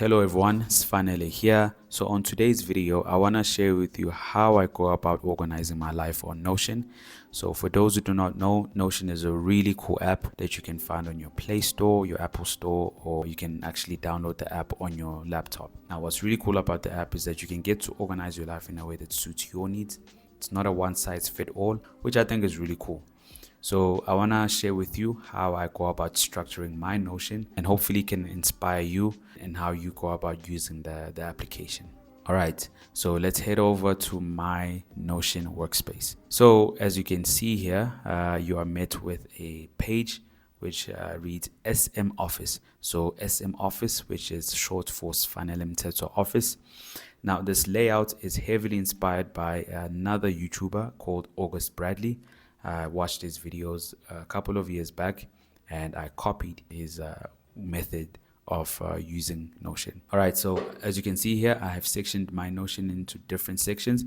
Hello everyone, it's finally here. So on today's video, I want to share with you how I go about organizing my life on Notion. So for those who do not know, Notion is a really cool app that you can find on your Play Store, your Apple Store, or you can actually download the app on your laptop. Now, what's really cool about the app is that you can get to organize your life in a way that suits your needs. It's not a one size fit all, which I think is really cool. So I want to share with you how I go about structuring my Notion and hopefully can inspire you in how you go about using the application. All right, so let's head over to my Notion workspace. So as you can see here, you are met with a page which reads SM Office. So SM Office, which is short for Sfanele Mteto Office. Now, this layout is heavily inspired by another YouTuber called August Bradley. I watched his videos a couple of years back and I copied his method of using Notion. All right, so as you can see here, I have sectioned my Notion into different sections.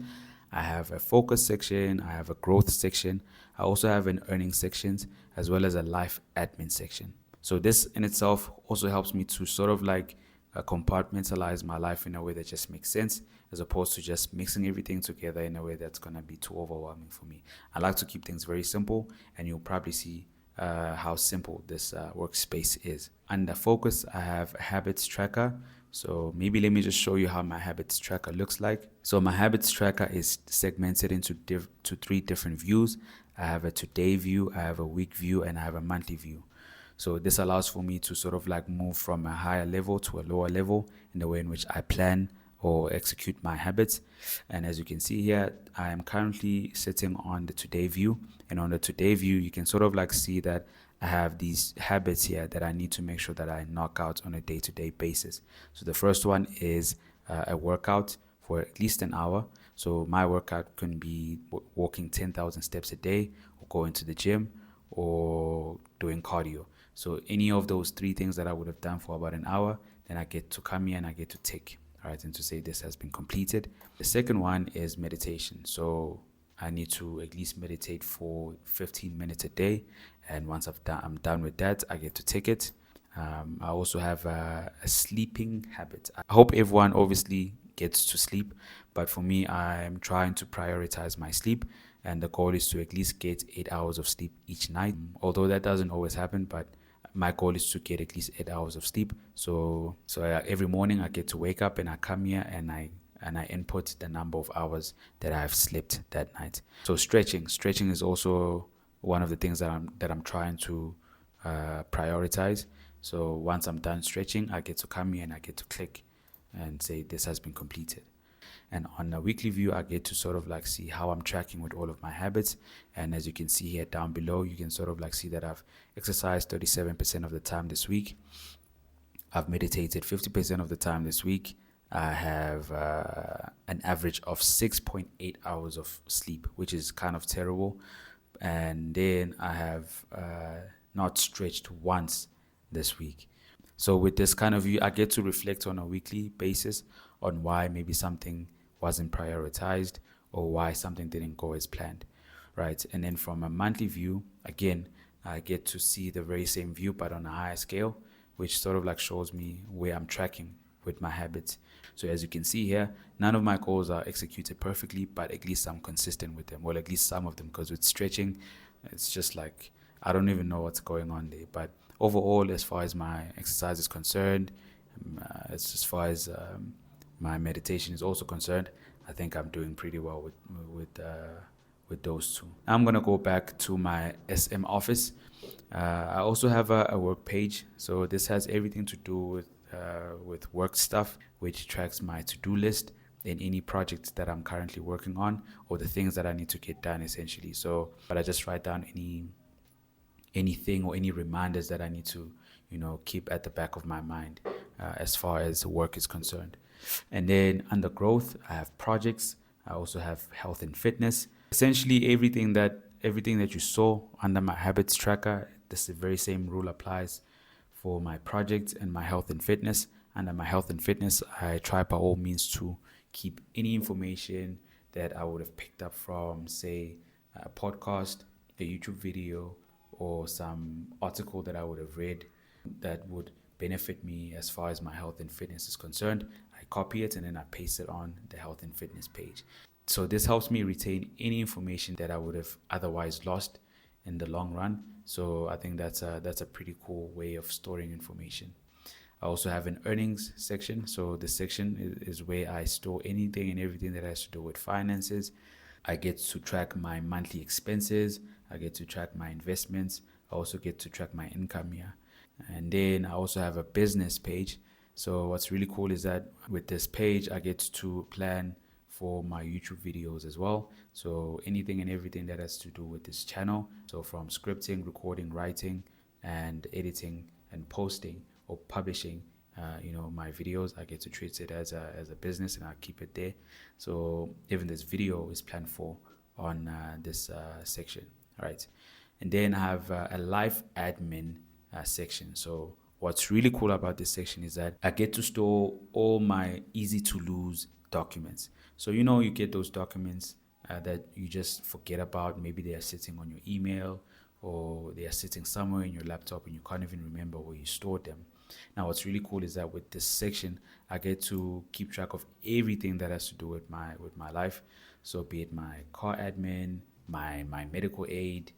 I have a focus section, I have a growth section, I also have an earnings section, as well as a life admin section. So this in itself also helps me to sort of like compartmentalize my life in a way that just makes sense, as opposed to just mixing everything together in a way that's going to be too overwhelming for me. I like to keep things very simple, and you'll probably see how simple this workspace is. Under focus, I have a habits tracker. So maybe let me just show you how my habits tracker looks like. So my habits tracker is segmented into three different views. I have a today view, I have a week view, and I have a monthly view. So this allows for me to sort of like move from a higher level to a lower level in the way in which I plan or execute my habits. And as you can see here, I am currently sitting on the today view. And on the today view, you can sort of like see that I have these habits here that I need to make sure that I knock out on a day-to-day basis. So the first one is a workout for at least an hour. So my workout can be walking 10,000 steps a day, or going to the gym, or doing cardio. So any of those three things that I would have done for about an hour, then I get to come here and I get to tick, all right, and to say this has been completed. The second one is meditation. So I need to at least meditate for 15 minutes a day. And once I'm done with that, I get to tick it. I also have a sleeping habit. I hope everyone obviously gets to sleep, but for me, I'm trying to prioritize my sleep, and the goal is to at least get 8 hours of sleep each night. Although that doesn't always happen, but my goal is to get at least 8 hours of sleep. So every morning I get to wake up and I come here and I input the number of hours that I've slept that night. So stretching is also one of the things that I'm trying to prioritize. So once I'm done stretching, I get to come here and I get to click and say this has been completed. And on a weekly view, I get to sort of like see how I'm tracking with all of my habits. And as you can see here down below, you can sort of like see that I've exercised 37% of the time this week. I've meditated 50% of the time this week. I have an average of 6.8 hours of sleep, which is kind of terrible. And then I have not stretched once this week. So with this kind of view, I get to reflect on a weekly basis on why maybe something wasn't prioritized or why something didn't go as planned, right? And then from a monthly view, again, I get to see the very same view, but on a higher scale, which sort of like shows me where I'm tracking with my habits. So as you can see here, none of my goals are executed perfectly, but at least I'm consistent with them. Well, at least some of them, because with stretching, it's just like, I don't even know what's going on there. But overall, as far as my exercise is concerned, as far as my meditation is also concerned, I think I'm doing pretty well with those two. I'm gonna go back to my SM office. I also have a work page, so this has everything to do with work stuff, which tracks my to-do list and any projects that I'm currently working on or the things that I need to get done essentially. So, but I just write down anything or any reminders that I need to, keep at the back of my mind as far as work is concerned. And then under growth, I have projects. I also have health and fitness. Essentially, everything that you saw under my habits tracker, this very same rule applies for my projects and my health and fitness. Under my health and fitness, I try by all means to keep any information that I would have picked up from, say, a podcast, a YouTube video, or some article that I would have read that would benefit me as far as my health and fitness is concerned, I copy it and then I paste it on the health and fitness page. So this helps me retain any information that I would have otherwise lost in the long run. So I think that's a pretty cool way of storing information. I also have an earnings section. So this section is where I store anything and everything that has to do with finances. I get to track my monthly expenses. I get to track my investments. I also get to track my income here. And then I also have a business page. So what's really cool is that with this page, I get to plan for my YouTube videos as well. So anything and everything that has to do with this channel. So from scripting, recording, writing, and editing and posting or publishing, my videos, I get to treat it as a business, and I keep it there. So even this video is planned for on this section. All right. And then I have a life admin section. So what's really cool about this section is that I get to store all my easy to lose documents. So you get those documents that you just forget about. Maybe they are sitting on your email, or they are sitting somewhere in your laptop and you can't even remember where you stored them. Now what's really cool is that with this section, I get to keep track of everything that has to do with my life. So be it my car admin, my medical aid,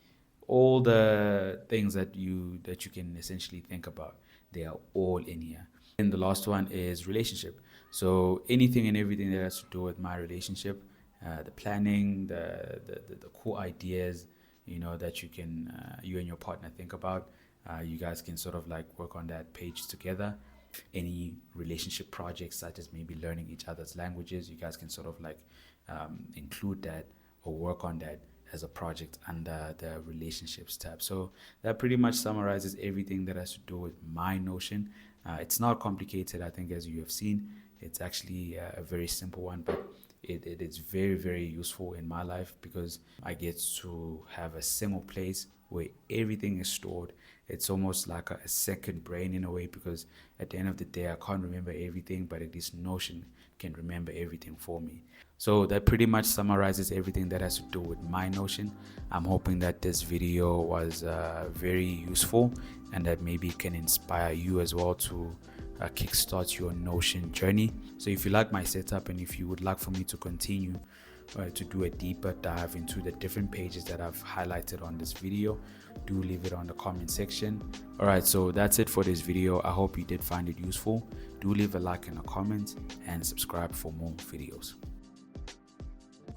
all the things that you can essentially think about, they are all in here. And the last one is relationship. So anything and everything that has to do with my relationship, the planning, the cool ideas, that you and your partner think about. You guys can sort of like work on that page together. Any relationship projects, such as maybe learning each other's languages, you guys can sort of like include that or work on that as a project under the relationships tab. So that pretty much summarizes everything that has to do with my Notion. It's not complicated, I think, as you have seen. It's actually a very simple one, but it is very, very useful in my life, because I get to have a single place where everything is stored. It's almost like a second brain in a way, because at the end of the day, I can't remember everything, but at least Notion can remember everything for me. So that pretty much summarizes everything that has to do with my Notion. I'm hoping that this video was very useful, and that maybe it can inspire you as well to kickstart your Notion journey. So if you like my setup, and if you would like for me to continue to do a deeper dive into the different pages that I've highlighted on this video, do leave it on the comment section. All right, so that's it for this video. I hope you did find it useful. Do leave a like and a comment, and subscribe for more videos.